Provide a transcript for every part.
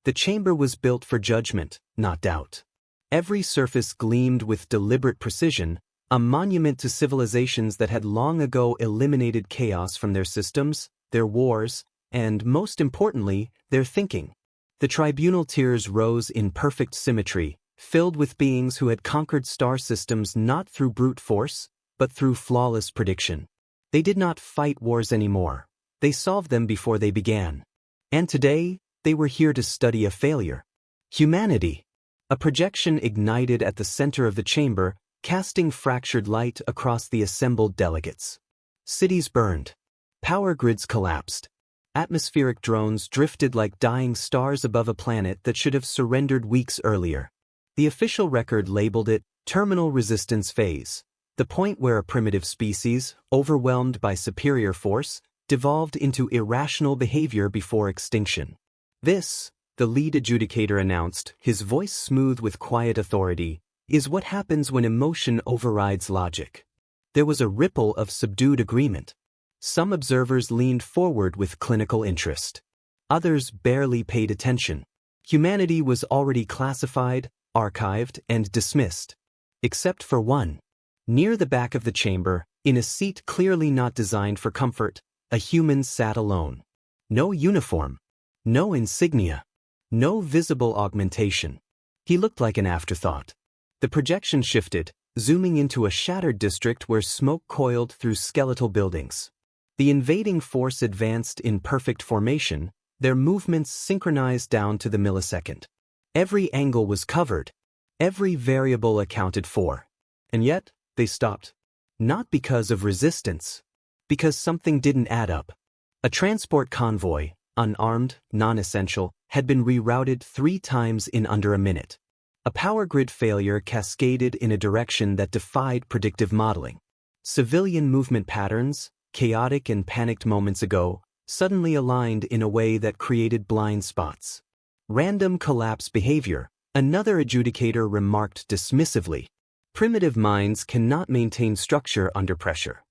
The chamber was built for judgment, not doubt. Every surface gleamed with deliberate precision, a monument to civilizations that had long ago eliminated chaos from their systems, their wars, and, most importantly, their thinking. The tribunal tiers rose in perfect symmetry, filled with beings who had conquered star systems not through brute force, but through flawless prediction. They did not fight wars anymore. They solved them before they began. And today, they were here to study a failure. Humanity. A projection ignited at the center of the chamber, casting fractured light across the assembled delegates. Cities burned. Power grids collapsed. Atmospheric drones drifted like dying stars above a planet that should have surrendered weeks earlier. The official record labeled it terminal resistance phase, the point where a primitive species, overwhelmed by superior force, devolved into irrational behavior before extinction. This, the lead adjudicator announced, his voice smooth with quiet authority, is what happens when emotion overrides logic. There was a ripple of subdued agreement. Some observers leaned forward with clinical interest. Others barely paid attention. Humanity was already classified, archived, and dismissed. Except for one. Near the back of the chamber, in a seat clearly not designed for comfort, a human sat alone. No uniform. No insignia. No visible augmentation. He looked like an afterthought. The projection shifted, zooming into a shattered district where smoke coiled through skeletal buildings. The invading force advanced in perfect formation, their movements synchronized down to the millisecond. Every angle was covered, every variable accounted for. And yet, they stopped. Not because of resistance. Because something didn't add up. A transport convoy, unarmed, non-essential, had been rerouted 3 times in under a minute. A power grid failure cascaded in a direction that defied predictive modeling. Civilian movement patterns, chaotic and panicked moments ago, suddenly aligned in a way that created blind spots. Random collapse behavior, another adjudicator remarked dismissively. Primitive minds cannot maintain structure under pressure.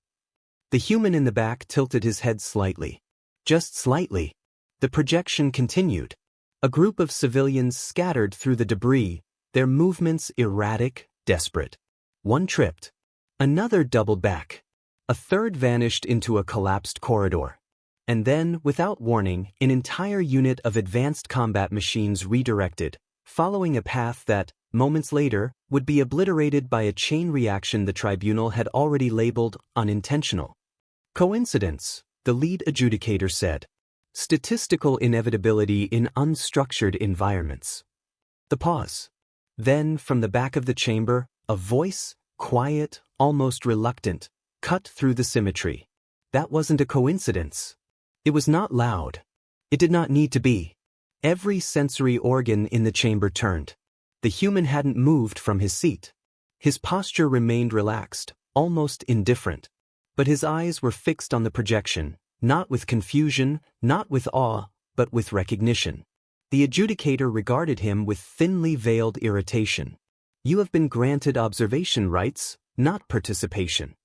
The human in the back tilted his head slightly. Just slightly. The projection continued. A group of civilians scattered through the debris, their movements erratic, desperate. One tripped. Another doubled back. A third vanished into a collapsed corridor. And then, without warning, an entire unit of advanced combat machines redirected, following a path that, moments later, would be obliterated by a chain reaction the tribunal had already labeled unintentional. Coincidence, the lead adjudicator said. Statistical inevitability in unstructured environments. The pause. Then, from the back of the chamber, a voice, quiet, almost reluctant, cut through the symmetry. That wasn't a coincidence. It was not loud. It did not need to be. Every sensory organ in the chamber turned. The human hadn't moved from his seat. His posture remained relaxed, almost indifferent. But his eyes were fixed on the projection, not with confusion, not with awe, but with recognition. The adjudicator regarded him with thinly veiled irritation. You have been granted observation rights, not participation.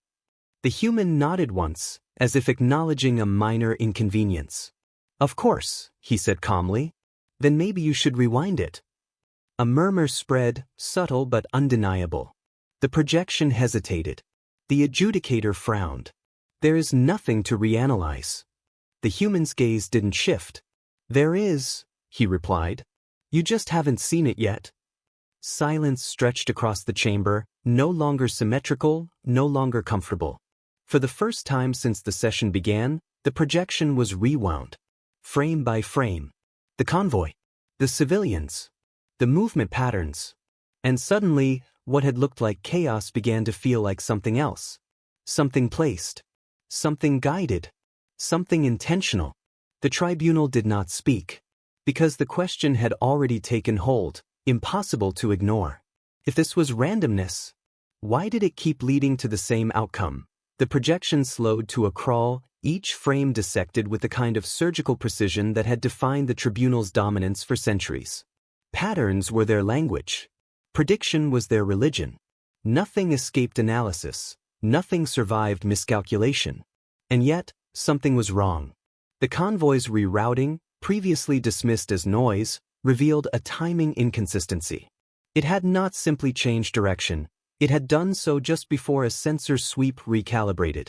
The human nodded once, as if acknowledging a minor inconvenience. Of course, he said calmly. Then maybe you should rewind it. A murmur spread, subtle but undeniable. The projection hesitated. The adjudicator frowned. There is nothing to reanalyze. The human's gaze didn't shift. There is, he replied. You just haven't seen it yet. Silence stretched across the chamber, no longer symmetrical, no longer comfortable. For the first time since the session began, the projection was rewound. Frame by frame. The convoy. The civilians. The movement patterns. And suddenly, what had looked like chaos began to feel like something else. Something placed. Something guided. Something intentional. The tribunal did not speak. Because the question had already taken hold, impossible to ignore. If this was randomness, why did it keep leading to the same outcome? The projection slowed to a crawl, each frame dissected with the kind of surgical precision that had defined the tribunal's dominance for centuries. Patterns were their language. Prediction was their religion. Nothing escaped analysis. Nothing survived miscalculation. And yet, something was wrong. The convoy's rerouting, previously dismissed as noise, revealed a timing inconsistency. It had not simply changed direction, it had done so just before a sensor sweep recalibrated.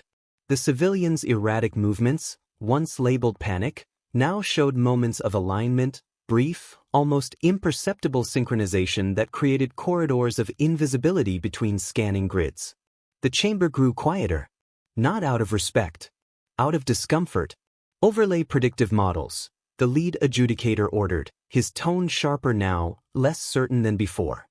The civilians' erratic movements, once labeled panic, now showed moments of alignment, brief, almost imperceptible synchronization that created corridors of invisibility between scanning grids. The chamber grew quieter. Not out of respect. Out of discomfort. "Overlay predictive models," the lead adjudicator ordered, his tone sharper now, less certain than before.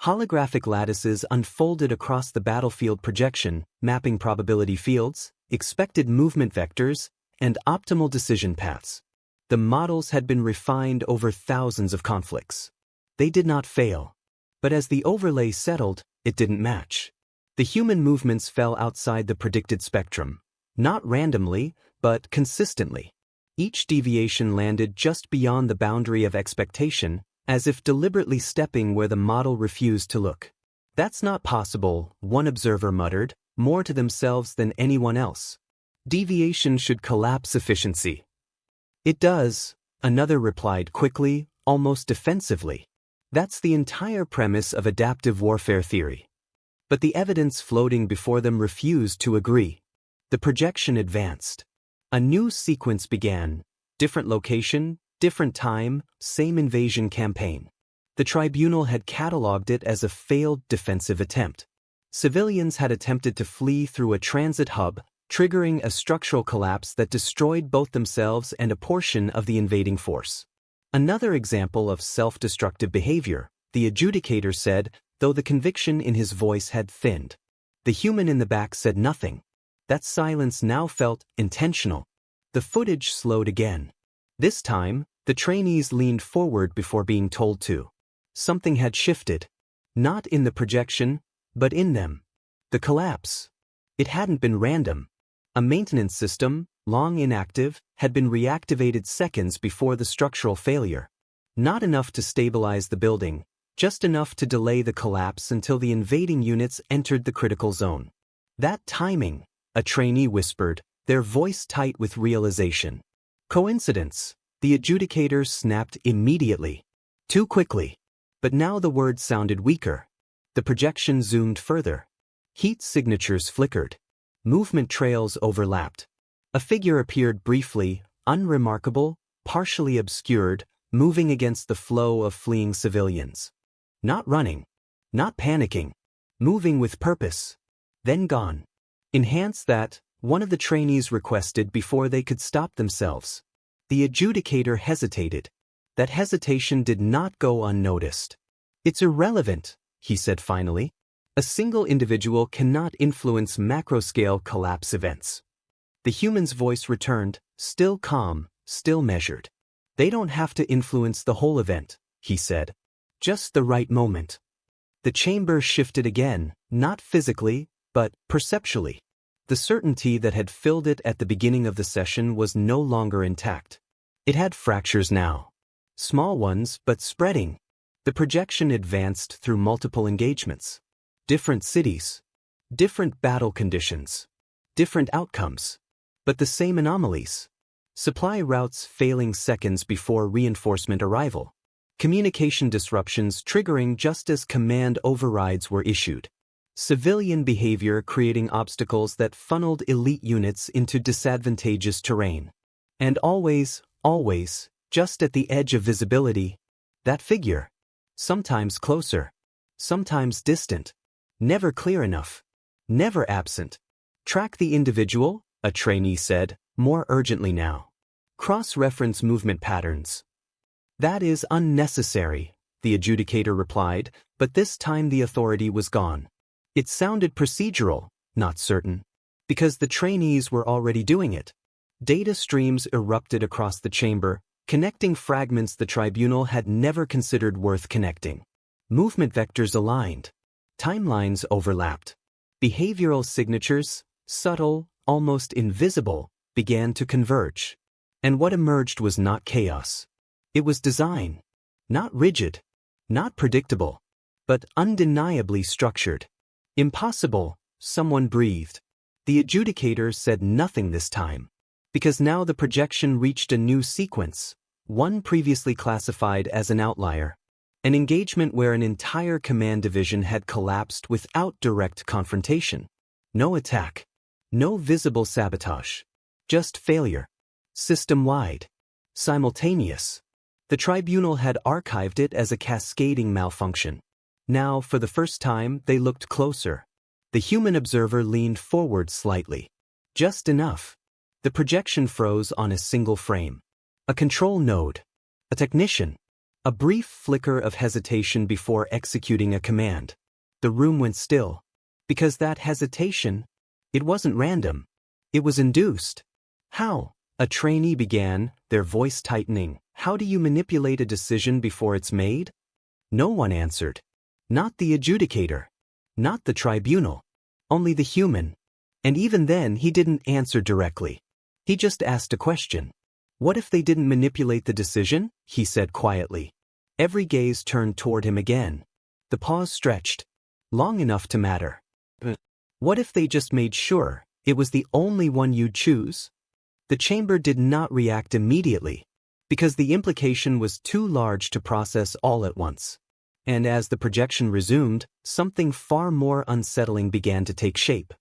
Holographic lattices unfolded across the battlefield projection, mapping probability fields, expected movement vectors, and optimal decision paths. The models had been refined over thousands of conflicts. They did not fail. But as the overlay settled, it didn't match. The human movements fell outside the predicted spectrum. Not randomly, but consistently. Each deviation landed just beyond the boundary of expectation, as if deliberately stepping where the model refused to look. "That's not possible," one observer muttered, more to themselves than anyone else. "Deviation should collapse efficiency." "It does," another replied quickly, almost defensively. "That's the entire premise of adaptive warfare theory." But the evidence floating before them refused to agree. The projection advanced. A new sequence began. Different location, different time, same invasion campaign. The tribunal had catalogued it as a failed defensive attempt. Civilians had attempted to flee through a transit hub, triggering a structural collapse that destroyed both themselves and a portion of the invading force. Another example of self-destructive behavior, the adjudicator said, though the conviction in his voice had thinned. The human in the back said nothing. That silence now felt intentional. The footage slowed again. This time, the trainees leaned forward before being told to. Something had shifted. Not in the projection, but in them. The collapse. It hadn't been random. A maintenance system, long inactive, had been reactivated seconds before the structural failure. Not enough to stabilize the building, just enough to delay the collapse until the invading units entered the critical zone. "That timing," a trainee whispered, their voice tight with realization. "Coincidence," the adjudicator snapped immediately. Too quickly. But now the words sounded weaker. The projection zoomed further. Heat signatures flickered. Movement trails overlapped. A figure appeared briefly, unremarkable, partially obscured, moving against the flow of fleeing civilians. Not running. Not panicking. Moving with purpose. Then gone. "Enhance that," one of the trainees requested before they could stop themselves. The adjudicator hesitated. That hesitation did not go unnoticed. "It's irrelevant," he said finally. "A single individual cannot influence macro-scale collapse events." The human's voice returned, still calm, still measured. "They don't have to influence the whole event," he said. "Just the right moment." The chamber shifted again, not physically, but perceptually. The certainty that had filled it at the beginning of the session was no longer intact. It had fractures now. Small ones, but spreading. The projection advanced through multiple engagements. Different cities. Different battle conditions. Different outcomes. But the same anomalies. Supply routes failing seconds before reinforcement arrival. Communication disruptions triggering just as command overrides were issued. Civilian behavior creating obstacles that funneled elite units into disadvantageous terrain. And always, just at the edge of visibility, that figure. Sometimes closer. Sometimes distant. Never clear enough. Never absent. "Track the individual," a trainee said, more urgently now. "Cross-reference movement patterns." "That is unnecessary," the adjudicator replied, but this time the authority was gone. It sounded procedural, not certain. Because the trainees were already doing it. Data streams erupted across the chamber, connecting fragments the tribunal had never considered worth connecting. Movement vectors aligned. Timelines overlapped. Behavioral signatures, subtle, almost invisible, began to converge. And what emerged was not chaos. It was design. Not rigid. Not predictable. But undeniably structured. "Impossible," someone breathed. The adjudicator said nothing this time. Because now the projection reached a new sequence. One previously classified as an outlier. An engagement where an entire command division had collapsed without direct confrontation. No attack. No visible sabotage. Just failure. System-wide. Simultaneous. The tribunal had archived it as a cascading malfunction. Now, for the first time, they looked closer. The human observer leaned forward slightly. Just enough. The projection froze on a single frame. A control node. A technician. A brief flicker of hesitation before executing a command. The room went still. Because that hesitation, it wasn't random. It was induced. How? A trainee began, their voice tightening. How do you manipulate a decision before it's made? No one answered. Not the adjudicator. Not the tribunal. Only the human. And even then he didn't answer directly. He just asked a question. What if they didn't manipulate the decision? He said quietly. Every gaze turned toward him again. The pause stretched. Long enough to matter. What if they just made sure it was the only one you'd choose? The chamber did not react immediately, because the implication was too large to process all at once. And as the projection resumed, something far more unsettling began to take shape.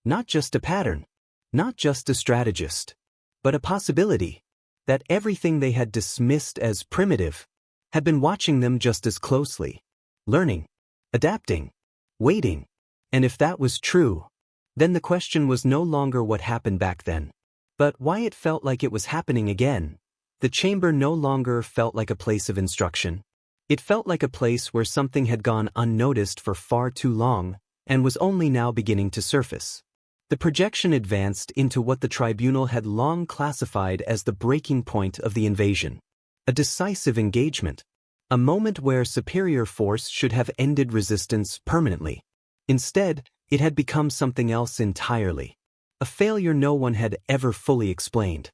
Not just a pattern, not just a strategist, but a possibility that everything they had dismissed as primitive had been watching them just as closely, learning, adapting, waiting. And if that was true, then the question was no longer what happened back then, but why it felt like it was happening again. The chamber no longer felt like a place of instruction. It felt like a place where something had gone unnoticed for far too long and was only now beginning to surface. The projection advanced into what the tribunal had long classified as the breaking point of the invasion. A decisive engagement. A moment where superior force should have ended resistance permanently. Instead, it had become something else entirely. A failure no one had ever fully explained.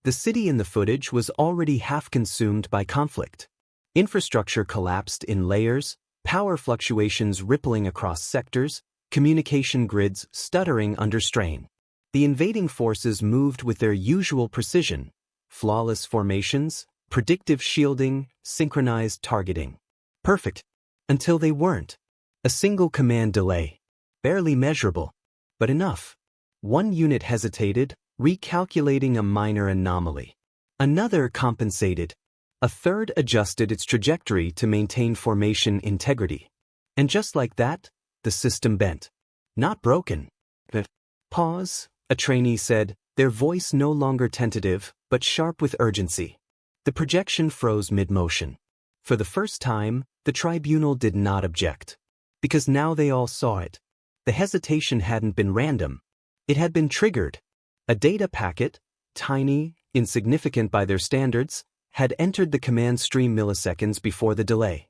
The city in the footage was already half consumed by conflict. Infrastructure collapsed in layers, power fluctuations rippling across sectors, communication grids stuttering under strain. The invading forces moved with their usual precision, flawless formations, predictive shielding, synchronized targeting. Perfect. Until they weren't. A single command delay. Barely measurable. But enough. One unit hesitated, recalculating a minor anomaly. Another compensated. A third adjusted its trajectory to maintain formation integrity. And just like that, the system bent. Not broken. Pause, a trainee said, their voice no longer tentative, but sharp with urgency. The projection froze mid-motion. For the first time, the tribunal did not object. Because now they all saw it. The hesitation hadn't been random. It had been triggered. A data packet, tiny, insignificant by their standards, had entered the command stream milliseconds before the delay.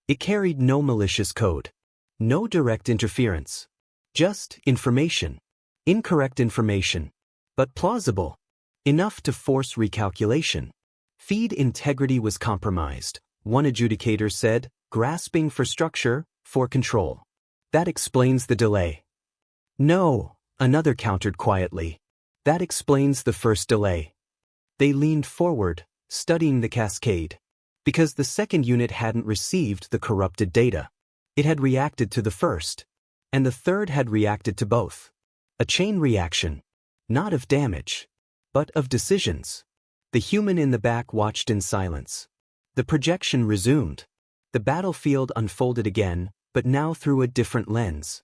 It carried no malicious code. No direct interference. Just information. Incorrect information. But plausible. Enough to force recalculation. Feed integrity was compromised, one adjudicator said, grasping for structure, for control. That explains the delay. No, another countered quietly. That explains the first delay. They leaned forward, studying the cascade. Because the second unit hadn't received the corrupted data. It had reacted to the first. And the third had reacted to both. A chain reaction. Not of damage. But of decisions. The human in the back watched in silence. The projection resumed. The battlefield unfolded again, but now through a different lens.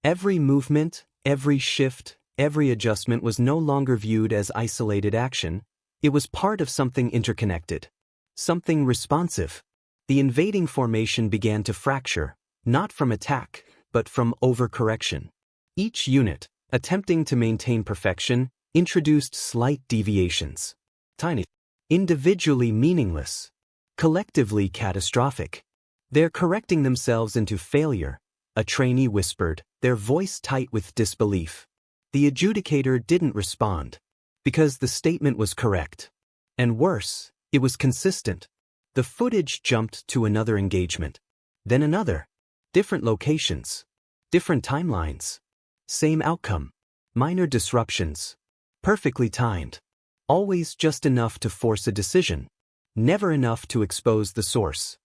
Every movement, every shift, every adjustment was no longer viewed as isolated action. It was part of something interconnected. Something responsive. The invading formation began to fracture, not from attack, but from overcorrection. Each unit, attempting to maintain perfection, introduced slight deviations. Tiny. Individually meaningless. Collectively catastrophic. They're correcting themselves into failure, a trainee whispered, their voice tight with disbelief. The adjudicator didn't respond. Because the statement was correct. And worse, it was consistent. The footage jumped to another engagement. Then another. Different locations. Different timelines. Same outcome. Minor disruptions. Perfectly timed. Always just enough to force a decision. Never enough to expose the source.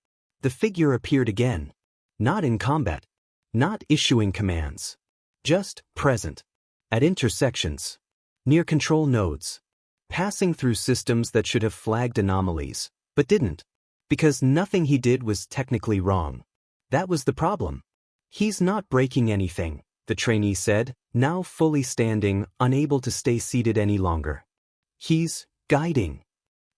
The figure appeared again. Not in combat. Not issuing commands. Just present. At intersections. Near control nodes. Passing through systems that should have flagged anomalies, but didn't. Because nothing he did was technically wrong. That was the problem. He's not breaking anything, the trainee said, now fully standing, unable to stay seated any longer. He's guiding.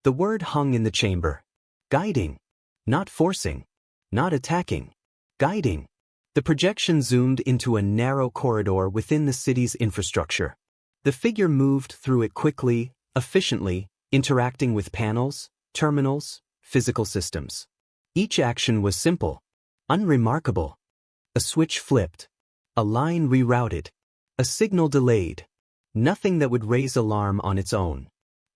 The word hung in the chamber. Guiding. Not forcing. Not attacking. Guiding. The projection zoomed into a narrow corridor within the city's infrastructure. The figure moved through it quickly, efficiently, interacting with panels, terminals, physical systems. Each action was simple, unremarkable. A switch flipped. A line rerouted. A signal delayed. Nothing that would raise alarm on its own.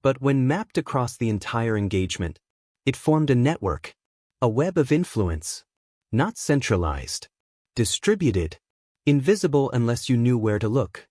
But when mapped across the entire engagement, it formed a network, a web of influence. Not centralized. Distributed. Invisible unless you knew where to look.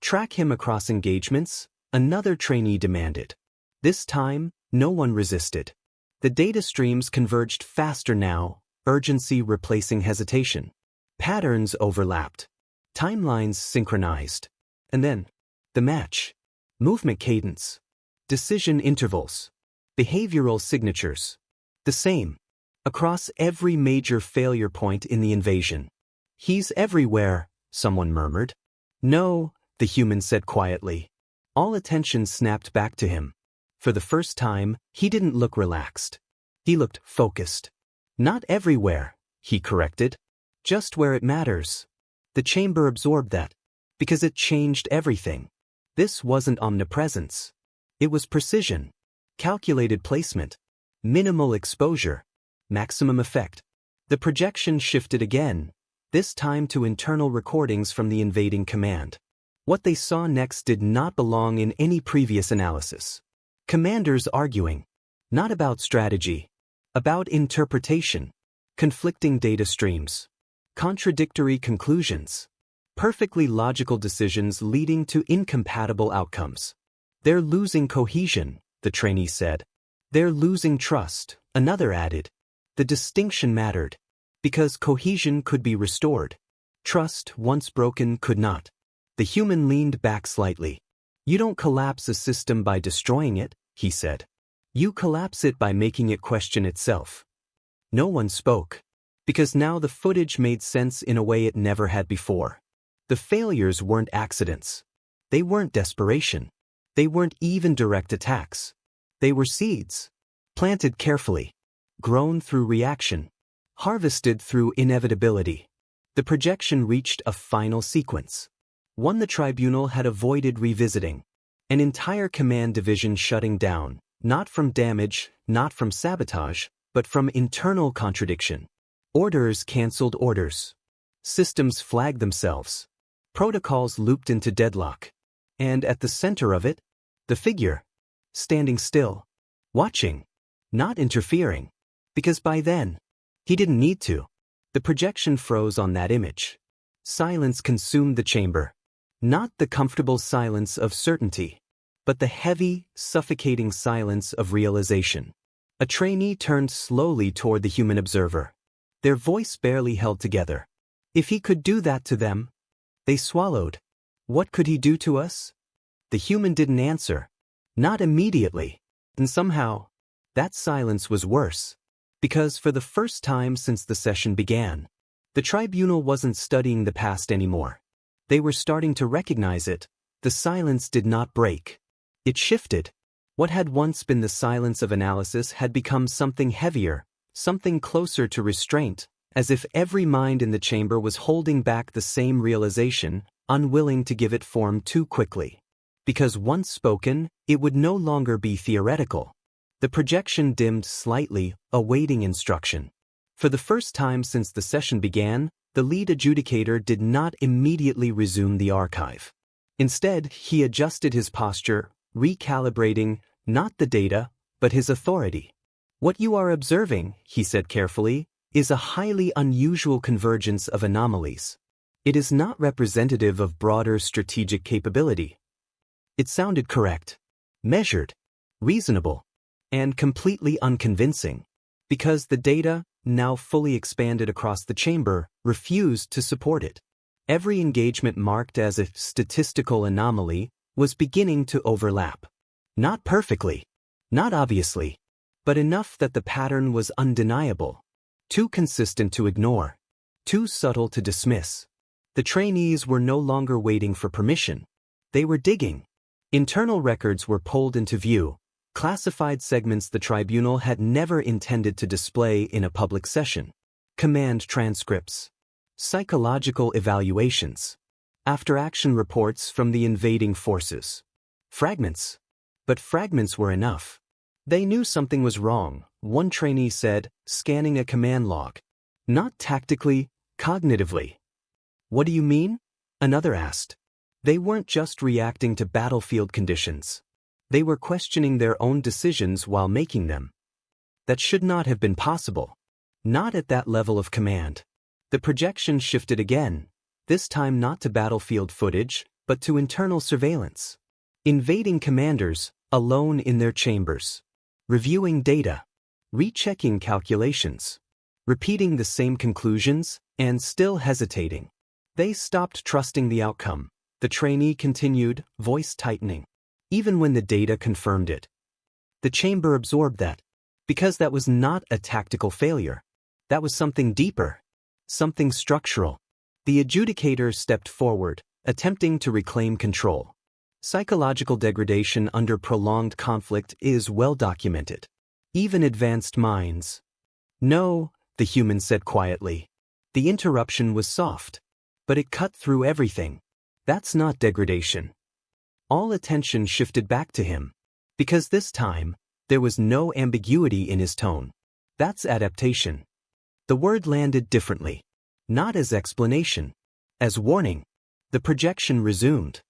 Track him across engagements, another trainee demanded. This time, no one resisted. The data streams converged faster now, urgency replacing hesitation. Patterns overlapped. Timelines synchronized. And then, the match. Movement cadence. Decision intervals. Behavioral signatures. The same. Across every major failure point in the invasion. He's everywhere, someone murmured. No, the human said quietly. All attention snapped back to him. For the first time, he didn't look relaxed. He looked focused. Not everywhere, he corrected. Just where it matters. The chamber absorbed that. Because it changed everything. This wasn't omnipresence. It was precision. Calculated placement. Minimal exposure. Maximum effect. The projection shifted again, this time to internal recordings from the invading command. What they saw next did not belong in any previous analysis. Commanders arguing. Not about strategy. About interpretation. Conflicting data streams. Contradictory conclusions. Perfectly logical decisions leading to incompatible outcomes. They're losing cohesion, the trainee said. They're losing trust, another added. The distinction mattered. Because cohesion could be restored. Trust, once broken, could not. The human leaned back slightly. You don't collapse a system by destroying it, he said. You collapse it by making it question itself. No one spoke. Because now the footage made sense in a way it never had before. The failures weren't accidents. They weren't desperation. They weren't even direct attacks. They were seeds. Planted carefully. Grown through reaction. Harvested through inevitability. The projection reached a final sequence. One the tribunal had avoided revisiting. An entire command division shutting down, not from damage, not from sabotage, but from internal contradiction. Orders canceled orders. Systems flagged themselves. Protocols looped into deadlock. And at the center of it, the figure. Standing still. Watching. Not interfering. Because by then, he didn't need to. The projection froze on that image. Silence consumed the chamber. Not the comfortable silence of certainty, but the heavy, suffocating silence of realization. A trainee turned slowly toward the human observer. Their voice barely held together. If he could do that to them, they swallowed. What could he do to us? The human didn't answer. Not immediately. And somehow, that silence was worse. Because for the first time since the session began, the tribunal wasn't studying the past anymore. They were starting to recognize it. The silence did not break. It shifted. What had once been the silence of analysis had become something heavier, something closer to restraint, as if every mind in the chamber was holding back the same realization, unwilling to give it form too quickly. Because once spoken, it would no longer be theoretical. The projection dimmed slightly, awaiting instruction. For the first time since the session began, the lead adjudicator did not immediately resume the archive. Instead, he adjusted his posture, recalibrating, not the data, but his authority. What you are observing, he said carefully, is a highly unusual convergence of anomalies. It is not representative of broader strategic capability. It sounded correct, measured, reasonable. and completely unconvincing, because the data, now fully expanded across the chamber, refused to support it. Every engagement marked as a statistical anomaly was beginning to overlap. Not perfectly, not obviously, but enough that the pattern was undeniable. Too consistent to ignore. Too subtle to dismiss. The trainees were no longer waiting for permission. They were digging. Internal records were pulled into view, classified segments the tribunal had never intended to display in a public session. Command transcripts. Psychological evaluations. After-action reports from the invading forces. Fragments. But fragments were enough. They knew something was wrong, one trainee said, scanning a command log. Not tactically, cognitively. What do you mean? Another asked. They weren't just reacting to battlefield conditions. They were questioning their own decisions while making them. That should not have been possible. Not at that level of command. The projection shifted again, this time not to battlefield footage, but to internal surveillance. Invading commanders, alone in their chambers. Reviewing data. Rechecking calculations. Repeating the same conclusions, and still hesitating. They stopped trusting the outcome. The trainee continued, voice tightening. Even when the data confirmed it. The chamber absorbed that. Because that was not a tactical failure. That was something deeper. Something structural. The adjudicator stepped forward, attempting to reclaim control. Psychological degradation under prolonged conflict is well documented. Even advanced minds. No, the human said quietly. The interruption was soft. But it cut through everything. That's not degradation. All attention shifted back to him. Because this time, there was no ambiguity in his tone. That's adaptation. The word landed differently. Not as explanation. As warning. The projection resumed.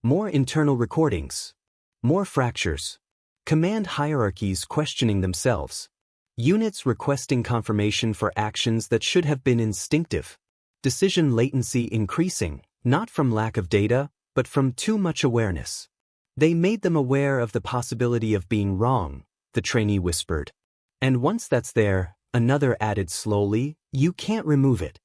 More internal recordings. More fractures. Command hierarchies questioning themselves. Units requesting confirmation for actions that should have been instinctive. Decision latency increasing, not from lack of data, but from too much awareness. They made them aware of the possibility of being wrong, the trainee whispered. And once that's there, another added slowly, you can't remove it.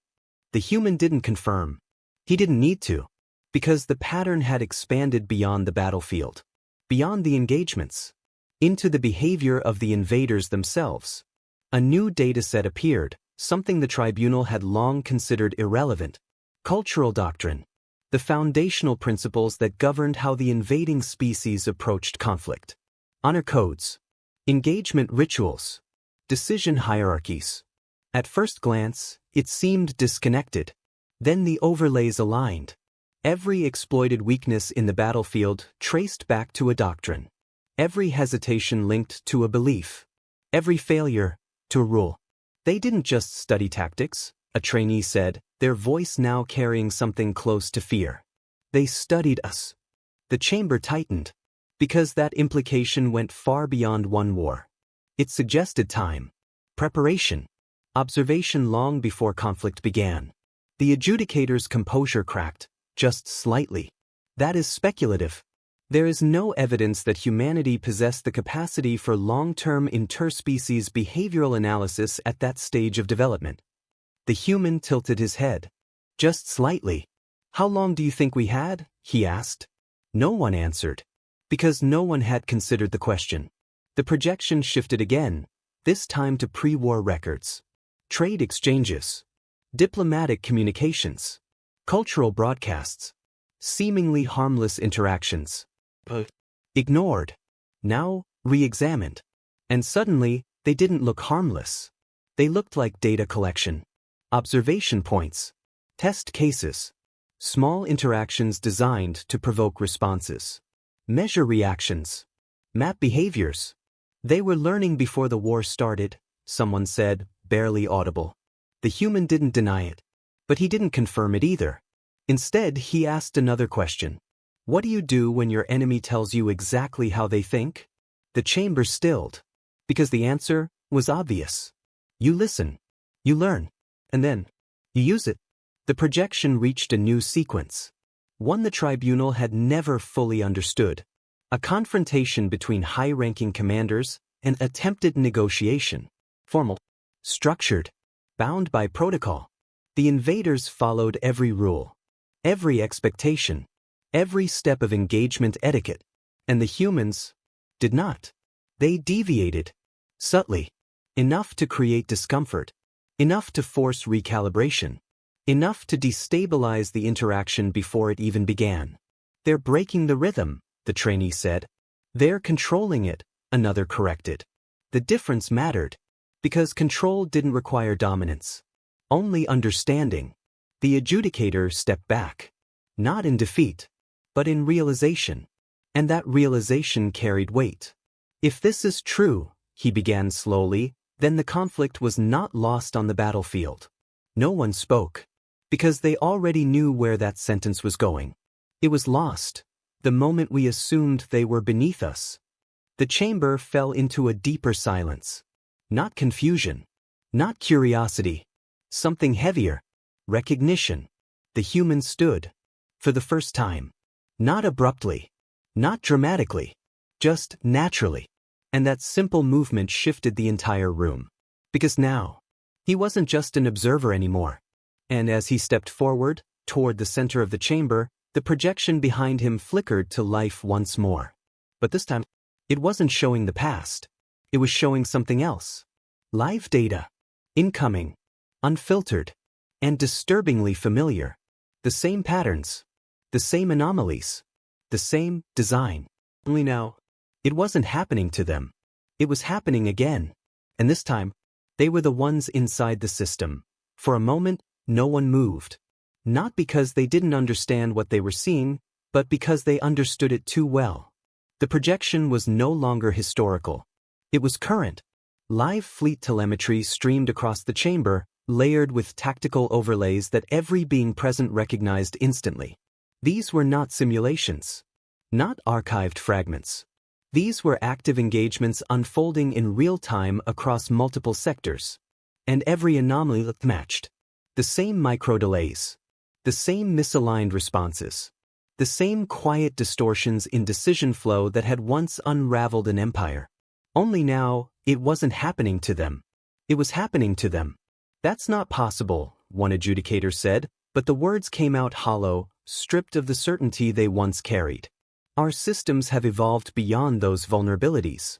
The human didn't confirm. He didn't need to. Because the pattern had expanded beyond the battlefield. Beyond the engagements. Into the behavior of the invaders themselves. A new dataset appeared, something the tribunal had long considered irrelevant. Cultural doctrine. The foundational principles that governed how the invading species approached conflict. Honor codes. Engagement rituals. Decision hierarchies. At first glance, it seemed disconnected. Then the overlays aligned. Every exploited weakness in the battlefield traced back to a doctrine. Every hesitation linked to a belief. Every failure to a rule. They didn't just study tactics, a trainee said, their voice now carrying something close to fear. They studied us. The chamber tightened. Because that implication went far beyond one war. It suggested time. Preparation. Observation long before conflict began. The adjudicator's composure cracked, just slightly. That is speculative. There is no evidence that humanity possessed the capacity for long-term interspecies behavioral analysis at that stage of development. The human tilted his head. Just slightly. How long do you think we had? He asked. No one answered. Because no one had considered the question. The projection shifted again, this time to pre-war records. Trade exchanges. Diplomatic communications. Cultural broadcasts. Seemingly harmless interactions. But ignored. Now, re-examined. And suddenly, they didn't look harmless. They looked like data collection. Observation points. Test cases. Small interactions designed to provoke responses. Measure reactions. Map behaviors. They were learning before the war started, someone said, barely audible. The human didn't deny it. But he didn't confirm it either. Instead, he asked another question. What do you do when your enemy tells you exactly how they think? The chamber stilled. Because the answer was obvious. You listen. You learn. And then, you use it. The projection reached a new sequence. One the tribunal had never fully understood. A confrontation between high-ranking commanders, An attempted negotiation. Formal. Structured. Bound by protocol. The invaders followed every rule, every expectation, every step of engagement etiquette, and the humans did not. They deviated, subtly, enough to create discomfort, enough to force recalibration, enough to destabilize the interaction before it even began. They're breaking the rhythm, the trainee said. They're controlling it, another corrected. The difference mattered, because control didn't require dominance, only understanding. The adjudicator stepped back, not in defeat, but in realization, and that realization carried weight. If this is true, he began slowly, then the conflict was not lost on the battlefield. No one spoke, because they already knew where that sentence was going. It was lost, the moment we assumed they were beneath us. The chamber fell into a deeper silence. Not confusion, not curiosity, something heavier, recognition. The human stood, for the first time, not abruptly, not dramatically, just naturally. And that simple movement shifted the entire room. Because now, he wasn't just an observer anymore. And as he stepped forward, toward the center of the chamber, the projection behind him flickered to life once more. But this time, it wasn't showing the past. It was showing something else. Live data. Incoming. Unfiltered. And disturbingly familiar. The same patterns. The same anomalies. The same design. Only now, it wasn't happening to them. It was happening again. And this time, they were the ones inside the system. For a moment, no one moved. Not because they didn't understand what they were seeing, but because they understood it too well. The projection was no longer historical. It was current. Live fleet telemetry streamed across the chamber, layered with tactical overlays that every being present recognized instantly. These were not simulations. Not archived fragments. These were active engagements unfolding in real time across multiple sectors. And every anomaly looked matched. The same micro-delays. The same misaligned responses. The same quiet distortions in decision flow that had once unraveled an empire. Only now, it wasn't happening to them. It was happening to them. That's not possible, one adjudicator said, but the words came out hollow, stripped of the certainty they once carried. Our systems have evolved beyond those vulnerabilities.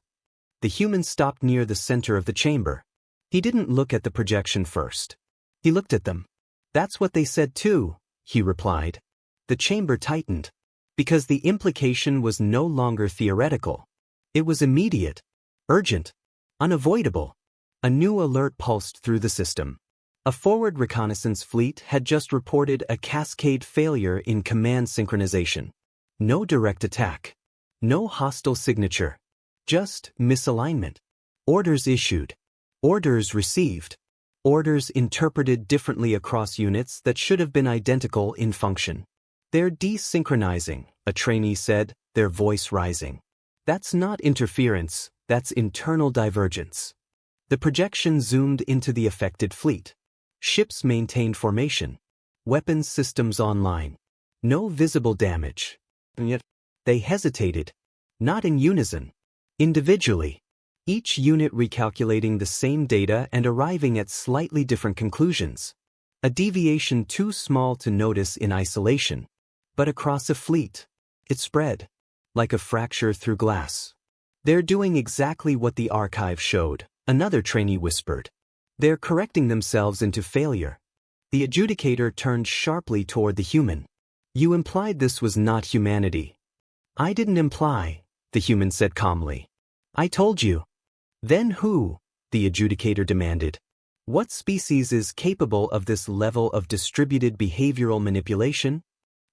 The human stopped near the center of the chamber. He didn't look at the projection first. He looked at them. That's what they said too, he replied. The chamber tightened. Because the implication was no longer theoretical. It was immediate, urgent, unavoidable. A new alert pulsed through the system. A forward reconnaissance fleet had just reported a cascade failure in command synchronization. No direct attack. No hostile signature. Just misalignment. Orders issued. Orders received. Orders interpreted differently across units that should have been identical in function. They're desynchronizing, a trainee said, their voice rising. That's not interference, that's internal divergence. The projection zoomed into the affected fleet. Ships maintained formation. Weapons systems online. No visible damage. And yet, they hesitated. Not in unison. Individually. Each unit recalculating the same data and arriving at slightly different conclusions. A deviation too small to notice in isolation. But across a fleet, it spread. Like a fracture through glass. They're doing exactly what the archive showed, another trainee whispered. They're correcting themselves into failure. The adjudicator turned sharply toward the human. You implied this was not humanity. I didn't imply, the human said calmly. I told you. Then who? The adjudicator demanded. What species is capable of this level of distributed behavioral manipulation?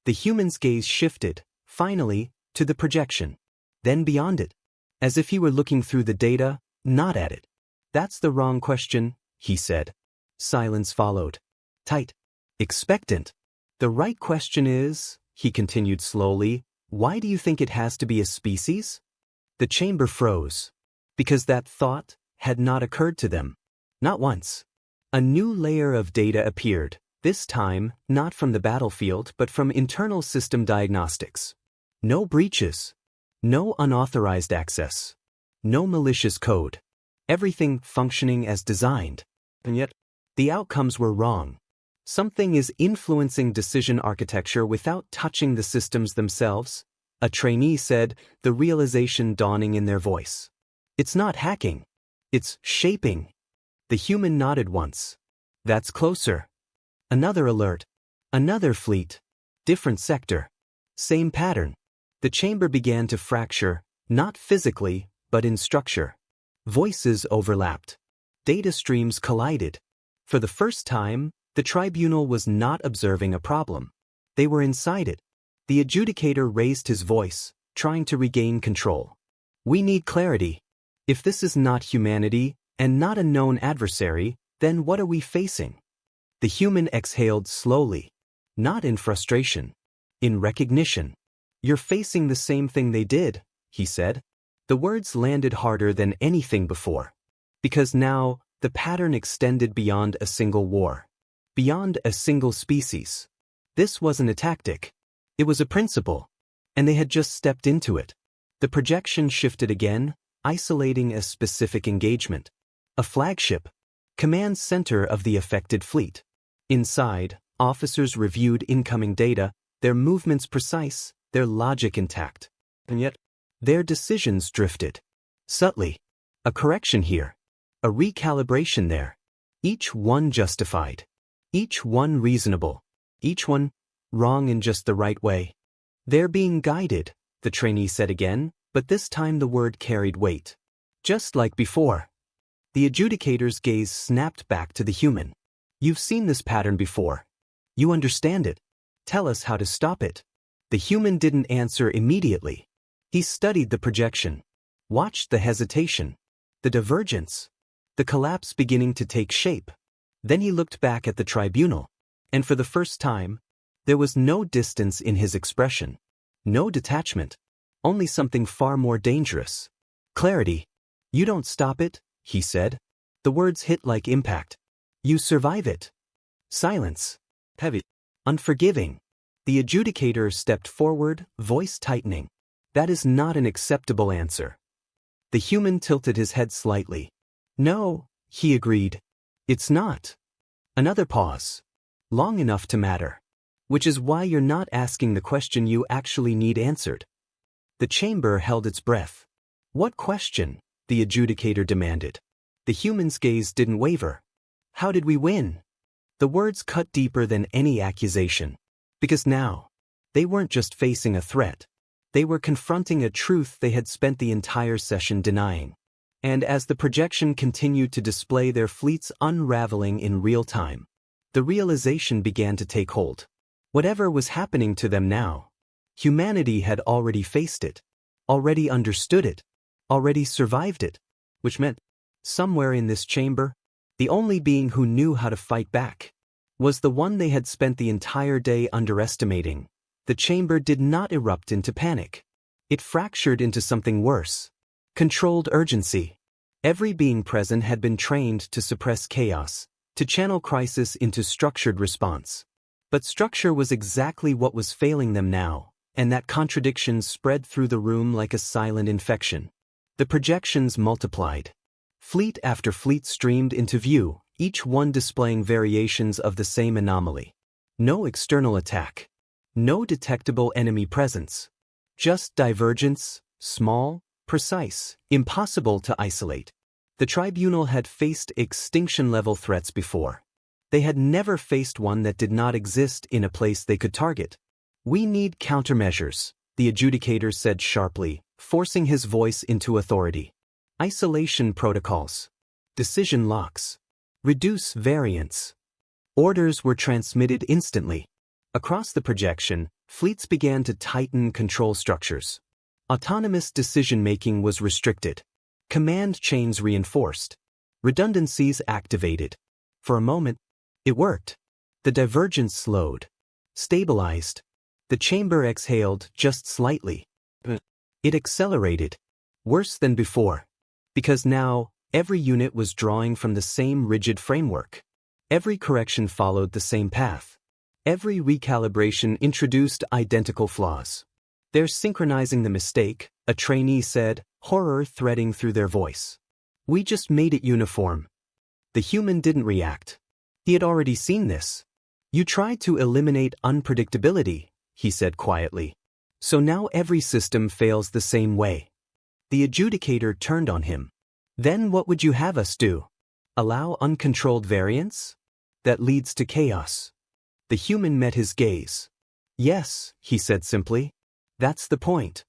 The human's gaze shifted, finally, to the projection. Then beyond it. As if he were looking through the data, not at it. That's the wrong question, he said. Silence followed. Tight. Expectant. The right question is, he continued slowly, why do you think it has to be a species? The chamber froze. Because that thought had not occurred to them. Not once. A new layer of data appeared, this time not from the battlefield but from internal system diagnostics. No breaches. No unauthorized access. No malicious code. Everything functioning as designed. And yet, the outcomes were wrong. Something is influencing decision architecture without touching the systems themselves, a trainee said, the realization dawning in their voice. It's not hacking. It's shaping. The human nodded once. That's closer. Another alert. Another fleet. Different sector. Same pattern. The chamber began to fracture, not physically, but in structure. Voices overlapped. Data streams collided. For the first time, the tribunal was not observing a problem. They were inside it. The adjudicator raised his voice, trying to regain control. We need clarity. If this is not humanity, and not a known adversary, then what are we facing? The human exhaled slowly. Not in frustration. In recognition. You're facing the same thing they did, he said. The words landed harder than anything before. Because now, the pattern extended beyond a single war. Beyond a single species. This wasn't a tactic. It was a principle. And they had just stepped into it. The projection shifted again, isolating a specific engagement. A flagship. Command center of the affected fleet. Inside, officers reviewed incoming data, their movements precise, their logic intact. And yet, their decisions drifted. Subtly. A correction here. A recalibration there. Each one justified. Each one reasonable. Each one wrong in just the right way. They're being guided, the trainee said again, but this time the word carried weight. Just like before. The adjudicator's gaze snapped back to the human. You've seen this pattern before. You understand it. Tell us how to stop it. The human didn't answer immediately. He studied the projection. Watched the hesitation. The divergence. The collapse beginning to take shape. Then he looked back at the tribunal. And for the first time, there was no distance in his expression. No detachment. Only something far more dangerous. Clarity. You don't stop it, he said. The words hit like impact. You survive it. Silence. Heavy. Unforgiving. The adjudicator stepped forward, voice tightening. That is not an acceptable answer. The human tilted his head slightly. No, he agreed. It's not. Another pause. Long enough to matter. Which is why you're not asking the question you actually need answered. The chamber held its breath. What question? The adjudicator demanded. The human's gaze didn't waver. How did we win? The words cut deeper than any accusation. Because now, they weren't just facing a threat. They were confronting a truth they had spent the entire session denying. And as the projection continued to display their fleets unraveling in real time, the realization began to take hold. Whatever was happening to them now, humanity had already faced it, already understood it, already survived it, which meant, somewhere in this chamber, the only being who knew how to fight back was the one they had spent the entire day underestimating. The chamber did not erupt into panic. It fractured into something worse. Controlled urgency. Every being present had been trained to suppress chaos, to channel crisis into structured response. But structure was exactly what was failing them now, and that contradiction spread through the room like a silent infection. The projections multiplied. Fleet after fleet streamed into view, each one displaying variations of the same anomaly. No external attack. No detectable enemy presence. Just divergence, small, precise, impossible to isolate. The tribunal had faced extinction-level threats before. They had never faced one that did not exist in a place they could target. We need countermeasures, the adjudicator said sharply, forcing his voice into authority. Isolation protocols. Decision locks. Reduce variance. Orders were transmitted instantly. Across the projection, fleets began to tighten control structures. Autonomous decision-making was restricted. Command chains reinforced. Redundancies activated. For a moment, it worked. The divergence slowed. Stabilized. The chamber exhaled just slightly. It accelerated. Worse than before. Because now, every unit was drawing from the same rigid framework. Every correction followed the same path. Every recalibration introduced identical flaws. They're synchronizing the mistake, a trainee said, horror threading through their voice. We just made it uniform. The human didn't react. He had already seen this. You tried to eliminate unpredictability, he said quietly. So now every system fails the same way. The adjudicator turned on him. Then what would you have us do? Allow uncontrolled variance? That leads to chaos. The human met his gaze. Yes, he said simply. That's the point.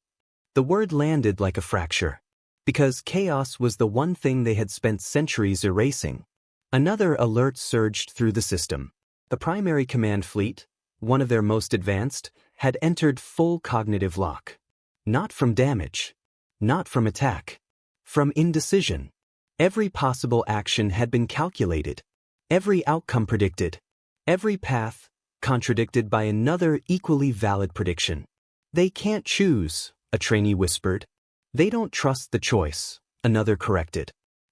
The word landed like a fracture. Because chaos was the one thing they had spent centuries erasing. Another alert surged through the system. The primary command fleet, one of their most advanced, had entered full cognitive lock. Not from damage. Not from attack. From indecision. Every possible action had been calculated. Every outcome predicted. Every path contradicted by another equally valid prediction. They can't choose, a trainee whispered. They don't trust the choice, another corrected.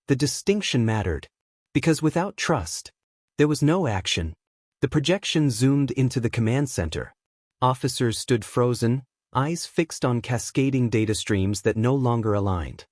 The distinction mattered. Because without trust, there was no action. The projection zoomed into the command center. Officers stood frozen, eyes fixed on cascading data streams that no longer aligned.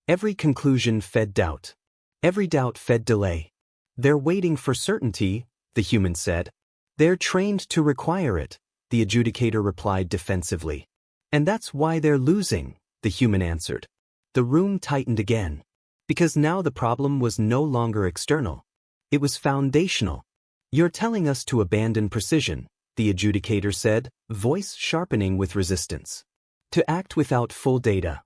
Every conclusion fed doubt. Every doubt fed delay. They're waiting for certainty, the human said. They're trained to require it, the adjudicator replied defensively. And that's why they're losing, the human answered. The room tightened again. Because now the problem was no longer external. It was foundational. You're telling us to abandon precision, the adjudicator said, voice sharpening with resistance. To act without full data.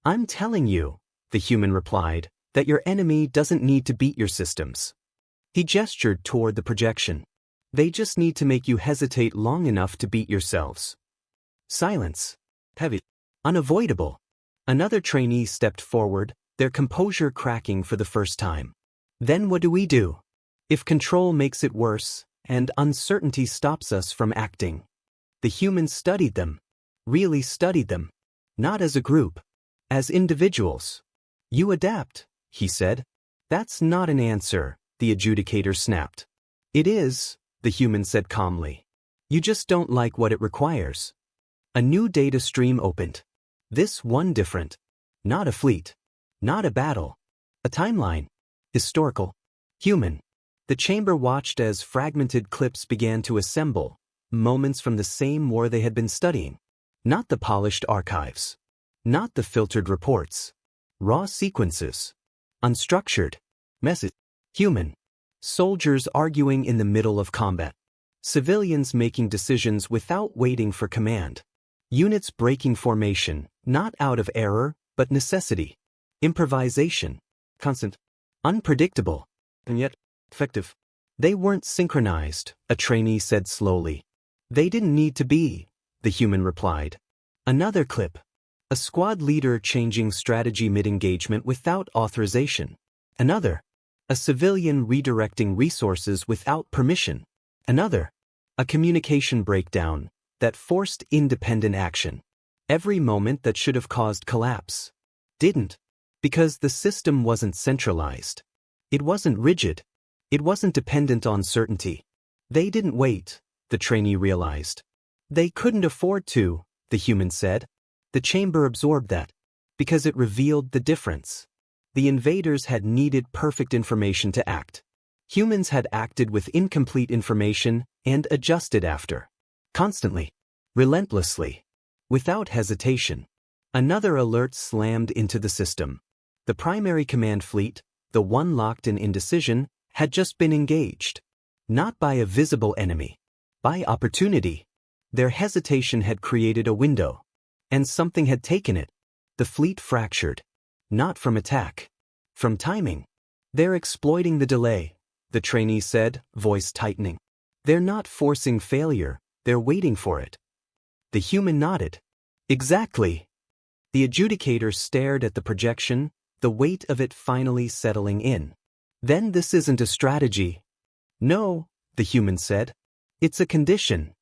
I'm telling you, the human replied, that your enemy doesn't need to beat your systems. He gestured toward the projection. They just need to make you hesitate long enough to beat yourselves. Silence. Heavy. Unavoidable. Another trainee stepped forward, their composure cracking for the first time. Then what do we do? If control makes it worse, and uncertainty stops us from acting. The humans studied them. Really studied them. Not as a group. As individuals. You adapt, he said. That's not an answer, the adjudicator snapped. It is, the human said calmly. You just don't like what it requires. A new data stream opened. This one different. Not a fleet. Not a battle. A timeline. Historical. Human. The chamber watched as fragmented clips began to assemble, moments from the same war they had been studying. Not the polished archives. Not the filtered reports. Raw sequences. Unstructured. Message. Human. Soldiers arguing in the middle of combat. Civilians making decisions without waiting for command. Units breaking formation, not out of error, but necessity. Improvisation. Constant. Unpredictable. And yet, effective. They weren't synchronized, a trainee said slowly. They didn't need to be, the human replied. Another clip. A squad leader changing strategy mid-engagement without authorization. Another. A civilian redirecting resources without permission. Another. A communication breakdown that forced independent action. Every moment that should have caused collapse. Didn't. Because the system wasn't centralized. It wasn't rigid. It wasn't dependent on certainty. They didn't wait, the trainee realized. They couldn't afford to, the human said. The chamber absorbed that. Because it revealed the difference. The invaders had needed perfect information to act. Humans had acted with incomplete information and adjusted after. Constantly. Relentlessly. Without hesitation. Another alert slammed into the system. The primary command fleet, the one locked in indecision, had just been engaged. Not by a visible enemy. By opportunity. Their hesitation had created a window. And something had taken it. The fleet fractured. Not from attack. From timing. They're exploiting the delay, the trainee said, voice tightening. They're not forcing failure, they're waiting for it. The human nodded. Exactly. The adjudicator stared at the projection, the weight of it finally settling in. Then this isn't a strategy. No, the human said. It's a condition.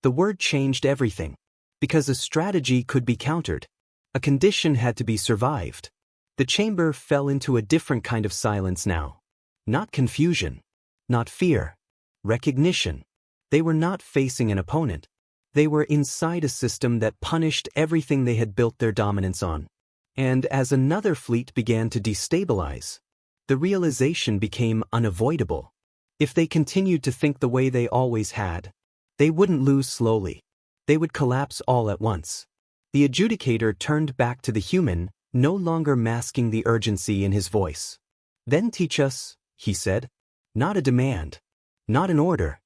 The word changed everything. Because a strategy could be countered. A condition had to be survived. The chamber fell into a different kind of silence now. Not confusion. Not fear. Recognition. They were not facing an opponent. They were inside a system that punished everything they had built their dominance on. And as another fleet began to destabilize, the realization became unavoidable. If they continued to think the way they always had, they wouldn't lose slowly. They would collapse all at once. The adjudicator turned back to the human, no longer masking the urgency in his voice. "Then teach us," he said. "Not a demand. Not an order.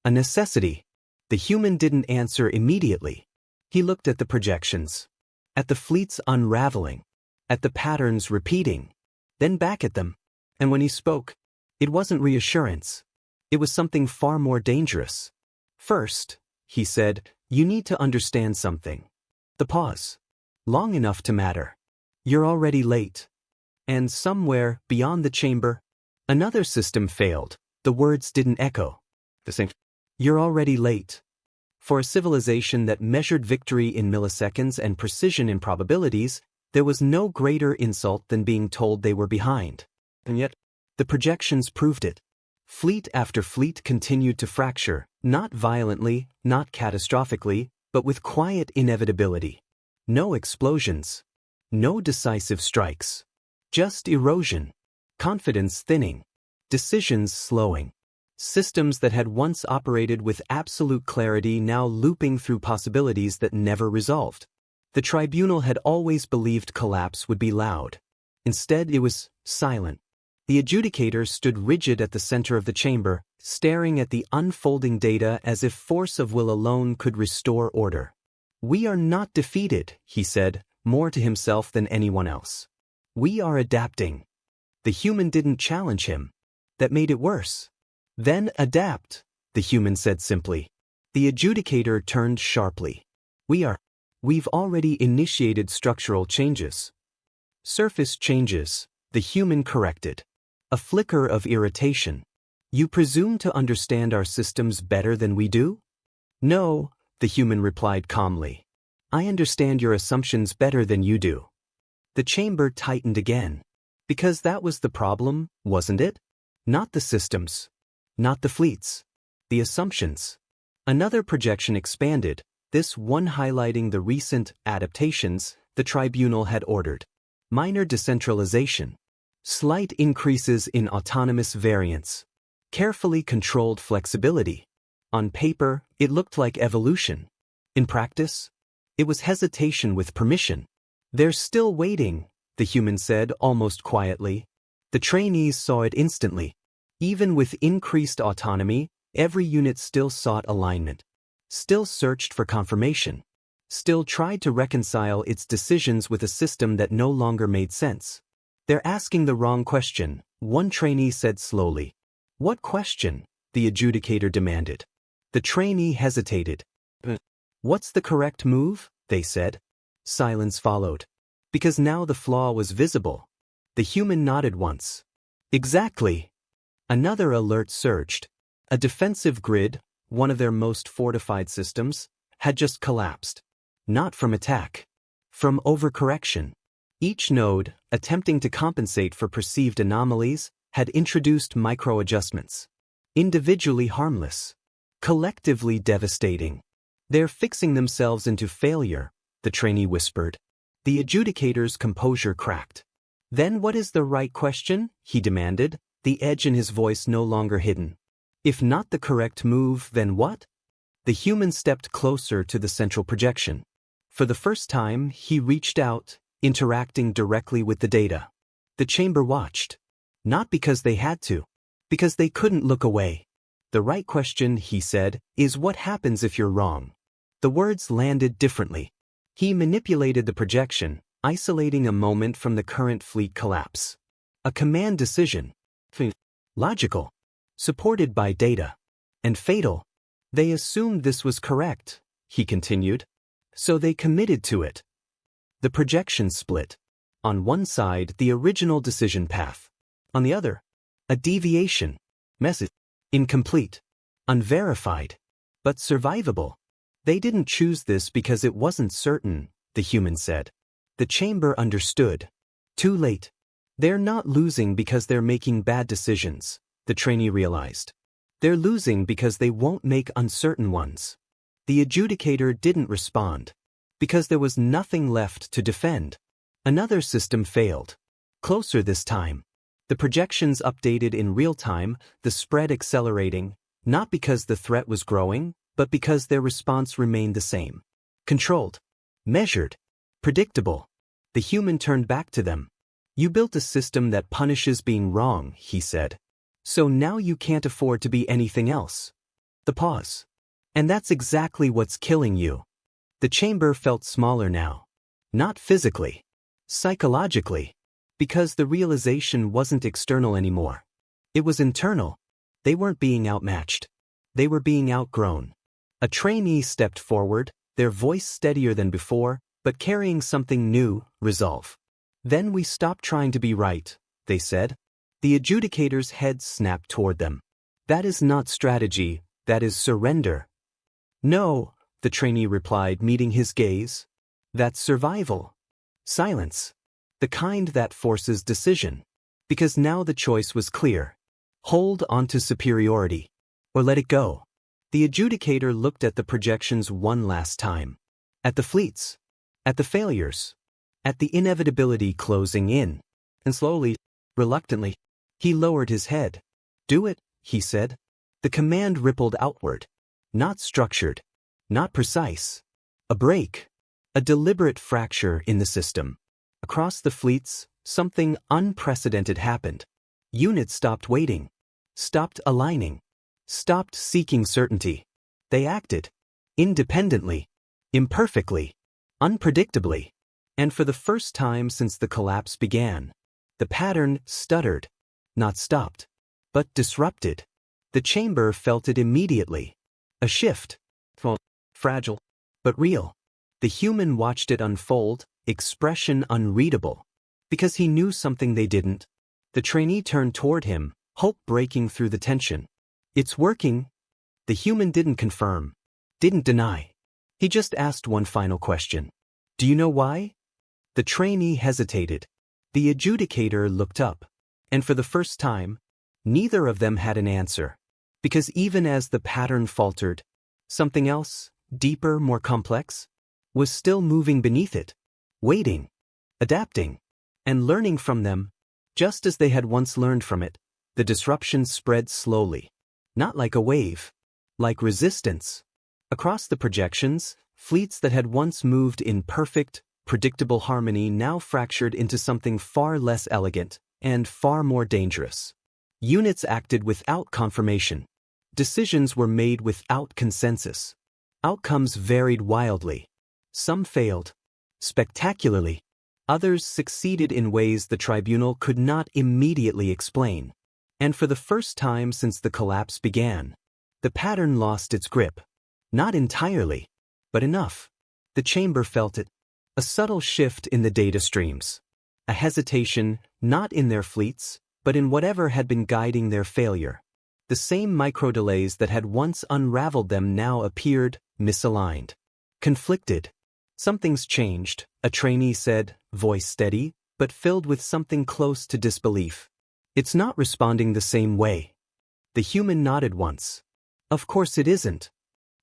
A necessity." The human didn't answer immediately. He looked at the projections, at the fleets unraveling, at the patterns repeating, then back at them. And when he spoke, it wasn't reassurance. It was something far more dangerous. "First," he said, "you need to understand something." The pause. Long enough to matter. "You're already late." And somewhere, beyond the chamber, another system failed. The words didn't echo. The same. "You're already late." For a civilization that measured victory in milliseconds and precision in probabilities, there was no greater insult than being told they were behind. And yet, the projections proved it. Fleet after fleet continued to fracture, not violently, not catastrophically, but with quiet inevitability. No explosions. No decisive strikes. Just erosion. Confidence thinning. Decisions slowing. Systems that had once operated with absolute clarity now looping through possibilities that never resolved. The tribunal had always believed collapse would be loud. Instead, it was silent. The adjudicator stood rigid at the center of the chamber, staring at the unfolding data as if force of will alone could restore order. "We are not defeated," he said, more to himself than anyone else. "We are adapting." The human didn't challenge him. That made it worse. "Then adapt," the human said simply. The adjudicator turned sharply. We've already initiated structural changes." "Surface changes," the human corrected. A flicker of irritation. "You presume to understand our systems better than we do?" "No," the human replied calmly. "I understand your assumptions better than you do." The chamber tightened again. Because that was the problem, wasn't it? Not the systems. Not the fleets. The assumptions. Another projection expanded, this one highlighting the recent adaptations the tribunal had ordered. Minor decentralization. Slight increases in autonomous variance. Carefully controlled flexibility. On paper, it looked like evolution. In practice, it was hesitation with permission. "They're still waiting," the human said almost quietly. The trainees saw it instantly. Even with increased autonomy, every unit still sought alignment. Still searched for confirmation. Still tried to reconcile its decisions with a system that no longer made sense. "They're asking the wrong question," one trainee said slowly. "What question?" the adjudicator demanded. The trainee hesitated. "What's the correct move?" they said. Silence followed. Because now the flaw was visible. The human nodded once. "Exactly." Another alert surged. A defensive grid, one of their most fortified systems, had just collapsed. Not from attack. From overcorrection. Each node, attempting to compensate for perceived anomalies, had introduced micro-adjustments. Individually harmless. Collectively devastating. "They're fixing themselves into failure," the trainee whispered. The adjudicator's composure cracked. "Then what is the right question?" he demanded, the edge in his voice no longer hidden. "If not the correct move, then what?" The human stepped closer to the central projection. For the first time, he reached out, interacting directly with the data. The chamber watched. Not because they had to. Because they couldn't look away. "The right question," he said, "is what happens if you're wrong." The words landed differently. He manipulated the projection, isolating a moment from the current fleet collapse. A command decision. Logical. Supported by data. And fatal. "They assumed this was correct," he continued. "So they committed to it." The projection split. On one side, the original decision path. On the other, a deviation. Message. Incomplete. Unverified. But survivable. "They didn't choose this because it wasn't certain," the human said. The chamber understood. Too late. "They're not losing because they're making bad decisions," the trainee realized. "They're losing because they won't make uncertain ones." The adjudicator didn't respond, because there was nothing left to defend. Another system failed. Closer this time. The projections updated in real time, the spread accelerating, not because the threat was growing, but because their response remained the same. Controlled. Measured. Predictable. The human turned back to them. You built a system that punishes being wrong, he said. So now you can't afford to be anything else. The pause. And that's exactly what's killing you. The chamber felt smaller now. Not physically. Psychologically. Because the realization wasn't external anymore. It was internal. They weren't being outmatched. They were being outgrown. A trainee stepped forward, their voice steadier than before, but carrying something new, resolve. Then we stopped trying to be right, they said. The adjudicator's head snapped toward them. That is not strategy, that is surrender. No, the trainee replied, meeting his gaze. That's survival. Silence. The kind that forces decision. Because now the choice was clear. Hold on to superiority. Or let it go. The adjudicator looked at the projections one last time. At the fleets. At the failures. At the inevitability closing in. And slowly, reluctantly, he lowered his head. Do it, he said. The command rippled outward. Not structured. Not precise. A break. A deliberate fracture in the system. Across the fleets, something unprecedented happened. Units stopped waiting. Stopped aligning. Stopped seeking certainty. They acted. Independently. Imperfectly. Unpredictably. And for the first time since the collapse began, the pattern stuttered. Not stopped. But disrupted. The chamber felt it immediately. A shift. Fragile. But real. The human watched it unfold, expression unreadable. Because he knew something they didn't. The trainee turned toward him, hope breaking through the tension. It's working. The human didn't confirm. Didn't deny. He just asked one final question. Do you know why? The trainee hesitated. The adjudicator looked up. And for the first time, neither of them had an answer. Because even as the pattern faltered, something else, deeper, more complex, was still moving beneath it, waiting, adapting, and learning from them. Just as they had once learned from it, the disruption spread slowly. Not like a wave, like resistance. Across the projections, fleets that had once moved in perfect, predictable harmony now fractured into something far less elegant and far more dangerous. Units acted without confirmation. Decisions were made without consensus. Outcomes varied wildly. Some failed spectacularly. Others succeeded in ways the tribunal could not immediately explain. And for the first time since the collapse began, the pattern lost its grip. Not entirely, but enough. The chamber felt it. A subtle shift in the data streams. A hesitation, not in their fleets, but in whatever had been guiding their failure. The same micro-delays that had once unraveled them now appeared, misaligned. Conflicted. Something's changed, a trainee said, voice steady, but filled with something close to disbelief. It's not responding the same way. The human nodded once. Of course it isn't.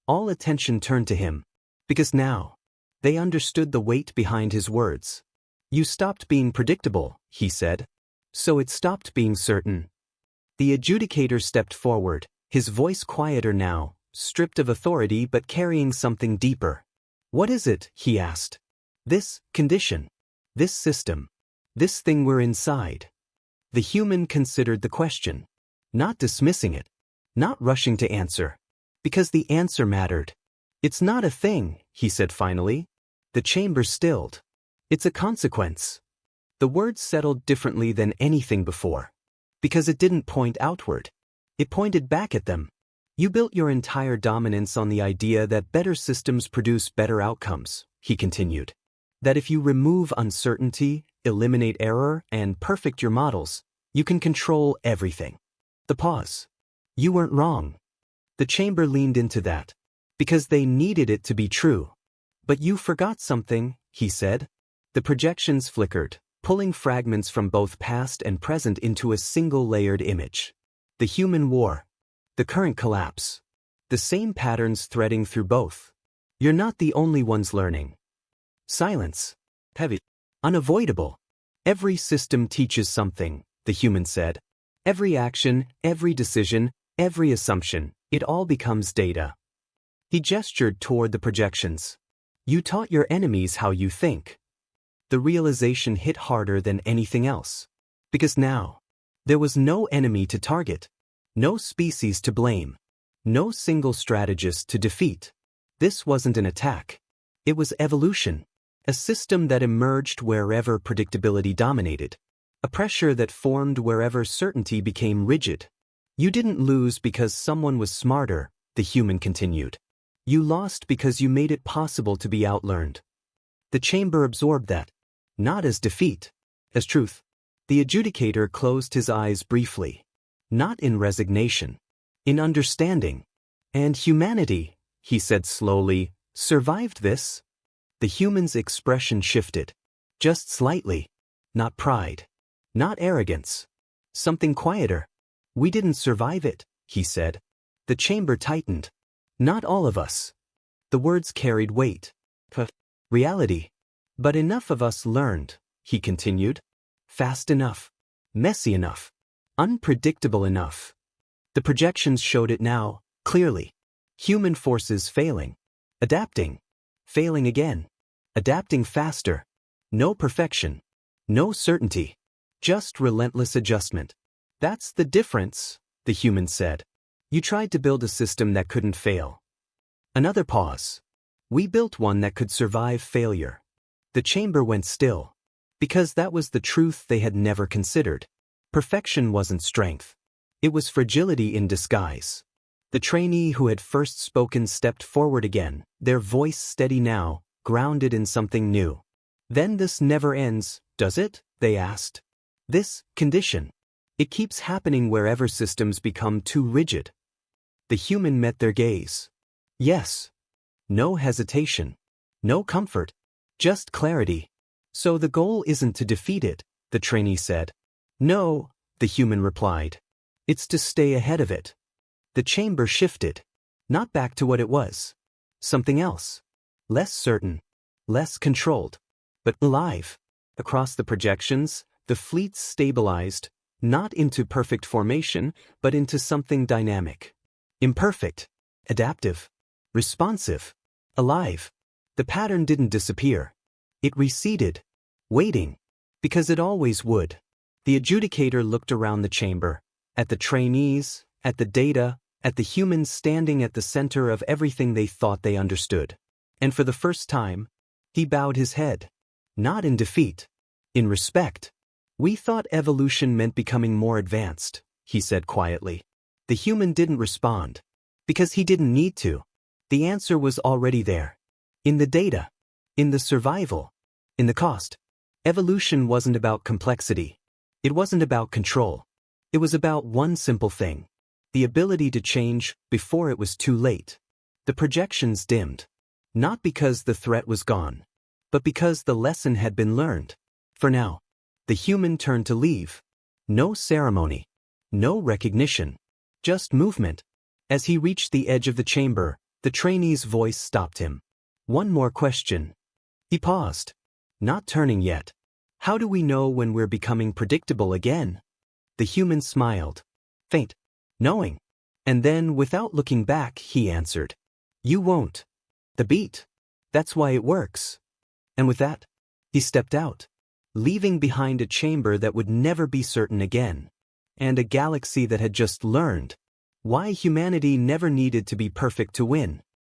All attention turned to him. Because now, they understood the weight behind his words. You stopped being predictable, he said. So it stopped being certain. The adjudicator stepped forward, his voice quieter now, stripped of authority but carrying something deeper. What is it, he asked. This condition. This system. This thing we're inside. The human considered the question. Not dismissing it. Not rushing to answer. Because the answer mattered. It's not a thing, he said finally. The chamber stilled. It's a consequence. The words settled differently than anything before. Because it didn't point outward. It pointed back at them. You built your entire dominance on the idea that better systems produce better outcomes, he continued. That if you remove uncertainty, eliminate error, and perfect your models, you can control everything. The pause. You weren't wrong. The chamber leaned into that. Because they needed it to be true. But you forgot something, he said. The projections flickered, pulling fragments from both past and present into a single layered image. The human war. The current collapse. The same patterns threading through both. You're not the only ones learning. Silence. Heavy. Unavoidable. Every system teaches something, the human said. Every action, every decision, every assumption, it all becomes data. He gestured toward the projections. You taught your enemies how you think. The realization hit harder than anything else. Because now, there was no enemy to target, no species to blame, no single strategist to defeat. This wasn't an attack. It was evolution, a system that emerged wherever predictability dominated, a pressure that formed wherever certainty became rigid. You didn't lose because someone was smarter, the human continued. You lost because you made it possible to be outlearned. The chamber absorbed that, not as defeat, as truth. The adjudicator closed his eyes briefly. Not in resignation, in understanding. And humanity, he said slowly, survived this. The human's expression shifted. Just slightly. Not pride. Not arrogance. Something quieter. We didn't survive it, he said. The chamber tightened. Not all of us. The words carried weight. Reality. But enough of us learned, he continued. Fast enough. Messy enough. Unpredictable enough. The projections showed it now, clearly. Human forces failing. Adapting. Failing again. Adapting faster. No perfection. No certainty. Just relentless adjustment. That's the difference, the human said. You tried to build a system that couldn't fail. Another pause. We built one that could survive failure. The chamber went still. Because that was the truth they had never considered. Perfection wasn't strength. It was fragility in disguise. The trainee who had first spoken stepped forward again, their voice steady now, grounded in something new. Then this never ends, does it? They asked. This condition. It keeps happening wherever systems become too rigid. The human met their gaze. Yes. No hesitation. No comfort. Just clarity. So the goal isn't to defeat it, the trainee said. No, the human replied. It's to stay ahead of it. The chamber shifted. Not back to what it was. Something else. Less certain. Less controlled. But alive. Across the projections, the fleets stabilized, not into perfect formation, but into something dynamic. Imperfect. Adaptive. Responsive. Alive. The pattern didn't disappear. It receded. Waiting. Because it always would. The adjudicator looked around the chamber. At the trainees, at the data, at the humans standing at the center of everything they thought they understood. And for the first time, he bowed his head. Not in defeat. In respect. We thought evolution meant becoming more advanced, he said quietly. The human didn't respond. Because he didn't need to. The answer was already there. In the data. In the survival. In the cost. Evolution wasn't about complexity. It wasn't about control. It was about one simple thing. The ability to change before it was too late. The projections dimmed. Not because the threat was gone. But because the lesson had been learned. For now. The human turned to leave. No ceremony. No recognition. Just movement. As he reached the edge of the chamber, the trainee's voice stopped him. One more question. He paused. Not turning yet. How do we know when we're becoming predictable again? The human smiled. Faint. Knowing. And then, without looking back, he answered. You won't. The beat. That's why it works. And with that, he stepped out, leaving behind a chamber that would never be certain again, and a galaxy that had just learned why humanity never needed to be perfect to win.